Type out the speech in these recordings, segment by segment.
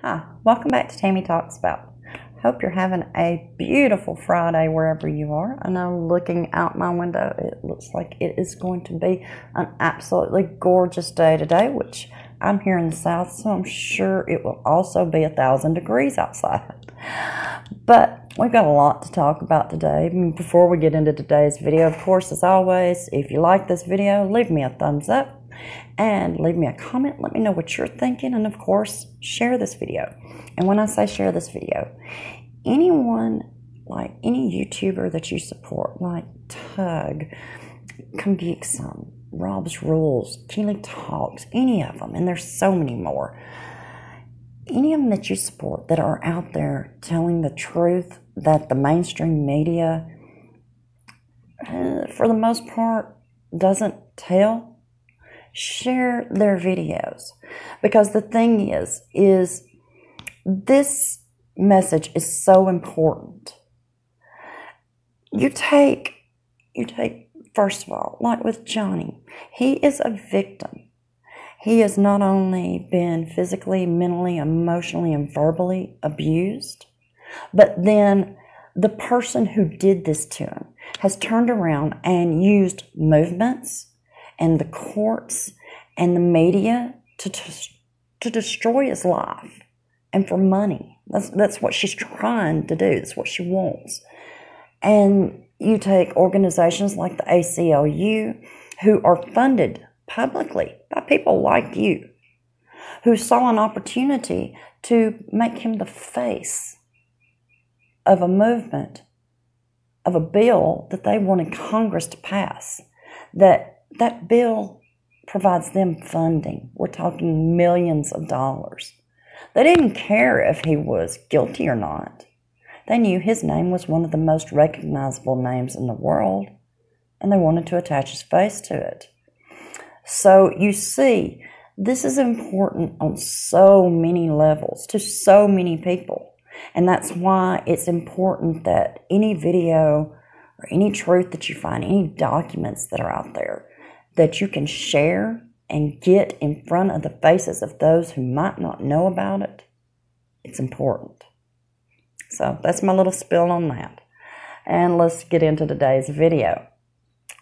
Hi, welcome back to Tammy Talks About. Hope you're having a beautiful Friday wherever you are. I know looking out my window, it looks like it is going to be an absolutely gorgeous day today, which I'm here in the South, so I'm sure it will also be 1,000 degrees outside. But we've got a lot to talk about today. Before we get into today's video, of course, as always, if you like this video, leave me a thumbs up and leave me a comment. Let me know what you're thinking, and of course, share this video. And when I say share this video, anyone, like any YouTuber that you support, like Tug, Come Geek Some, Rob's Rules, Keely Talks, any of them, and there's so many more. Any of them that you support that are out there telling the truth that the mainstream media, for the most part, doesn't tell, share their videos. Because the thing is this message is so important. You take, first of all, like with Johnny, he is a victim. He has not only been physically, mentally, emotionally, and verbally abused, but then the person who did this to him has turned around and used movements and the courts and the media to destroy his life and for money. That's what she's trying to do. That's what she wants. And you take organizations like the ACLU, who are funded publicly by people like you, who saw an opportunity to make him the face of a movement, of a bill that they wanted Congress to pass. That bill provides them funding. We're talking millions of dollars. They didn't care if he was guilty or not. They knew his name was one of the most recognizable names in the world, and they wanted to attach his face to it. So you see, this is important on so many levels to so many people. And that's why it's important that any video or any truth that you find, any documents that are out there, that you can share and get in front of the faces of those who might not know about it. It's important. So that's my little spill on that. And let's get into today's video.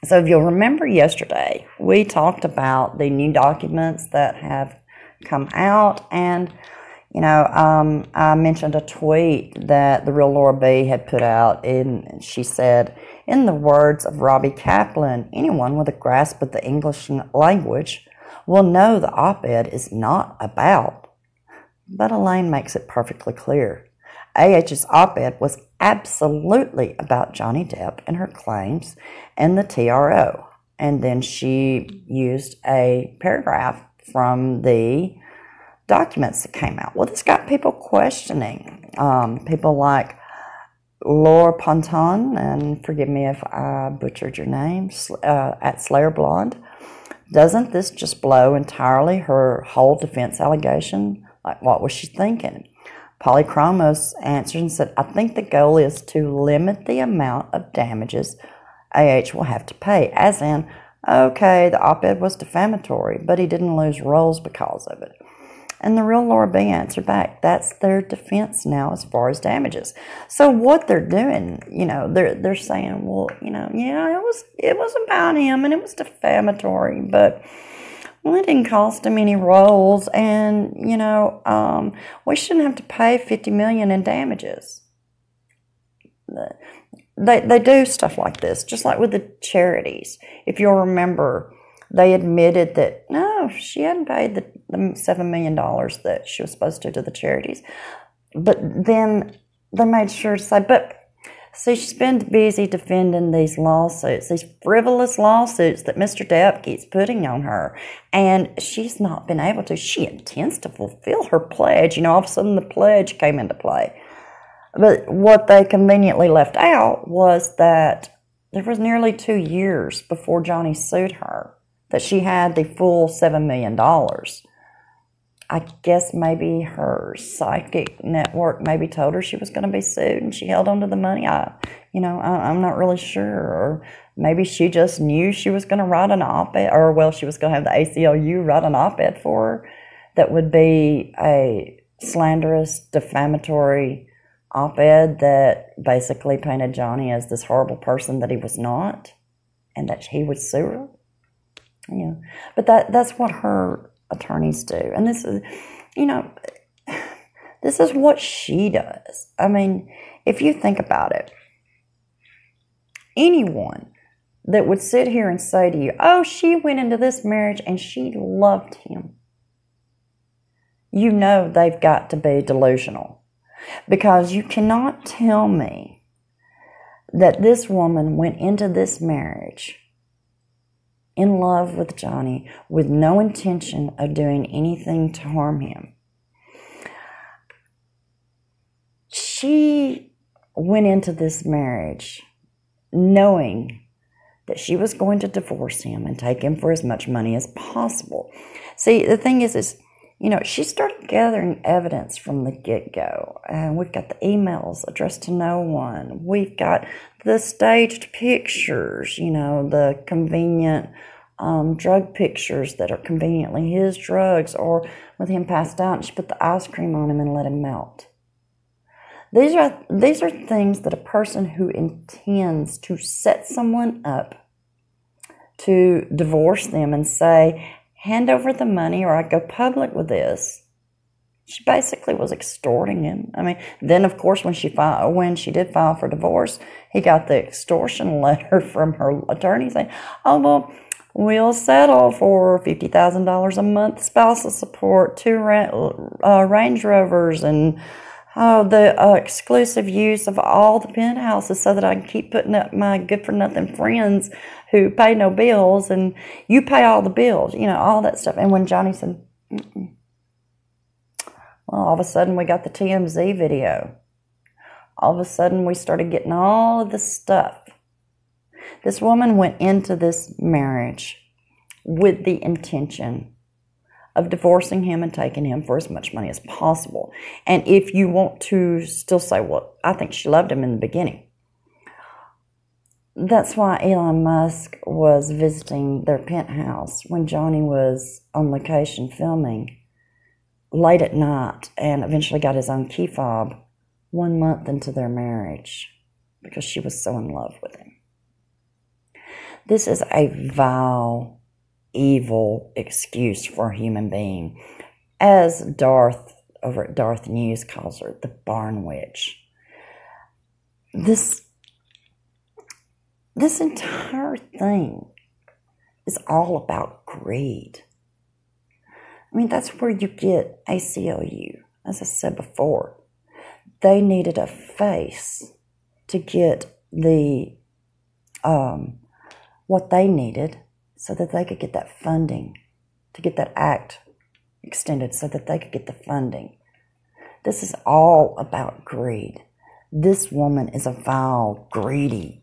So if you'll remember yesterday, we talked about the new documents that have come out, and I mentioned a tweet that the real Laura B had put out, and she said, in the words of Robbie Kaplan, anyone with a grasp of the English language will know the op-ed is not about. But Elaine makes it perfectly clear. AH's op-ed was absolutely about Johnny Depp and her claims and the TRO. And then she used a paragraph from the documents that came out. Well, this got people questioning. People like Laura Ponton, and forgive me if I butchered your name, at Slayer Blonde. Doesn't this just blow entirely her whole defense allegation? Like, what was she thinking? Polychromos answered and said, I think the goal is to limit the amount of damages AH will have to pay. As in, okay, the op-ed was defamatory, but he didn't lose roles because of it. And the real Laura B answered back, that's their defense now as far as damages. So what they're doing, they're saying, well, yeah, it was about him and it was defamatory, but well, it didn't cost him any roles, and we shouldn't have to pay $50 million in damages. They do stuff like this, just like with the charities. If you'll remember, they admitted that, no, she hadn't paid the $7 million that she was supposed to the charities. But then they made sure to say, but see, she's been busy defending these lawsuits, these frivolous lawsuits that Mr. Depp keeps putting on her. And she's not been able to. She intends to fulfill her pledge. All of a sudden the pledge came into play. But what they conveniently left out was that there was nearly 2 years before Johnny sued her that she had the full $7 million. I guess maybe her psychic network maybe told her she was going to be sued and she held on to the money. I'm not really sure. Or maybe she just knew she was going to write an op-ed, or well, she was going to have the ACLU write an op-ed for her that would be a slanderous, defamatory op-ed that basically painted Johnny as this horrible person that he was not, and that he would sue her. Yeah, but that's what her attorneys do, and this is, this is what she does. I mean, if you think about it, anyone that would sit here and say to you, oh, she went into this marriage and she loved him, they've got to be delusional, because you cannot tell me that this woman went into this marriage in love with Johnny with no intention of doing anything to harm him. She went into this marriage knowing that she was going to divorce him and take him for as much money as possible. See, the thing is, she started gathering evidence from the get-go. And we've got the emails addressed to no one. We've got the staged pictures, the convenient drug pictures that are conveniently his drugs, or with him passed out and she put the ice cream on him and let him melt. These are things that a person who intends to set someone up to divorce them and say, hand over the money or I go public with this. She basically was extorting him. I mean, then of course when she did file for divorce, he got the extortion letter from her attorney saying, oh, well, we'll settle for $50,000 a month spousal support, 2 Range Rovers, and the exclusive use of all the penthouses so that I can keep putting up my good-for-nothing friends who pay no bills, and you pay all the bills, all that stuff. And when Johnny said, mm-mm. Well, all of a sudden we got the TMZ video. All of a sudden we started getting all of this stuff. This woman went into this marriage with the intention of divorcing him and taking him for as much money as possible. And if you want to still say, well, I think she loved him in the beginning. That's why Elon Musk was visiting their penthouse when Johnny was on location filming late at night, and eventually got his own key fob 1 month into their marriage because she was so in love with him. This is a vile, evil excuse for a human being. As Darth over at Darth News calls her, the barn witch. This entire thing is all about greed. I mean, that's where you get ACLU. As I said before, they needed a face to get the what they needed so that they could get that funding, to get that act extended so that they could get the funding. This is all about greed. This woman is a vile, greedy,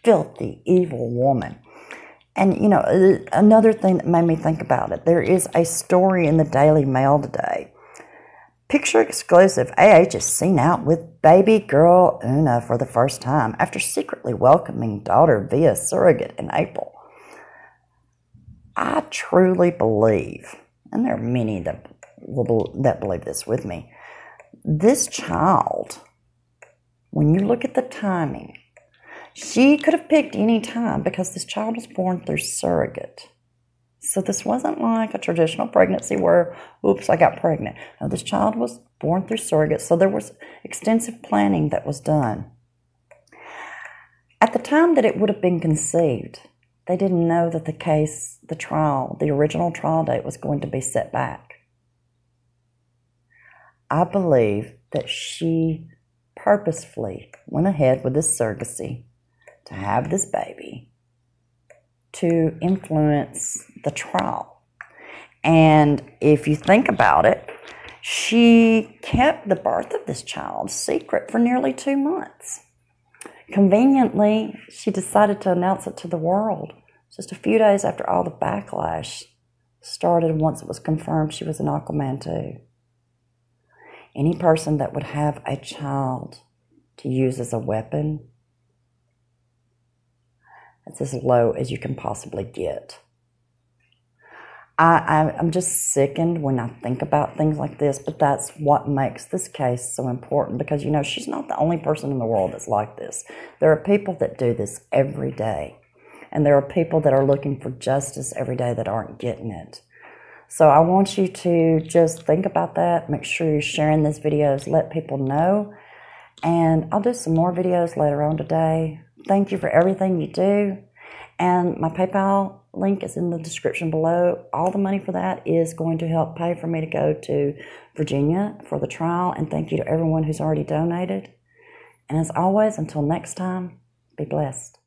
filthy, evil woman. And, another thing that made me think about it, there is a story in the Daily Mail today. Picture exclusive, AH is seen out with baby girl Una for the first time after secretly welcoming daughter via surrogate in April. I truly believe, and there are many that believe this with me, this child, when you look at the timing, she could have picked any time because this child was born through surrogate. So this wasn't like a traditional pregnancy where, oops, I got pregnant. No, this child was born through surrogate, so there was extensive planning that was done. At the time that it would have been conceived, they didn't know that the original trial date was going to be set back. I believe that she purposefully went ahead with this surrogacy to have this baby to influence the trial. And if you think about it, she kept the birth of this child secret for nearly 2 months. Conveniently, she decided to announce it to the world just a few days after all the backlash started once it was confirmed she was an Aquaman too. Any person that would have a child to use as a weapon, that's as low as you can possibly get. I'm just sickened when I think about things like this, but that's what makes this case so important, because, you know, she's not the only person in the world that's like this. There are people that do this every day, and there are people that are looking for justice every day that aren't getting it. So I want you to just think about that. Make sure you're sharing these videos, let people know, and I'll do some more videos later on today. Thank you for everything you do, and my PayPal link is in the description below. All the money for that is going to help pay for me to go to Virginia for the trial, and thank you to everyone who's already donated. And as always, until next time, be blessed.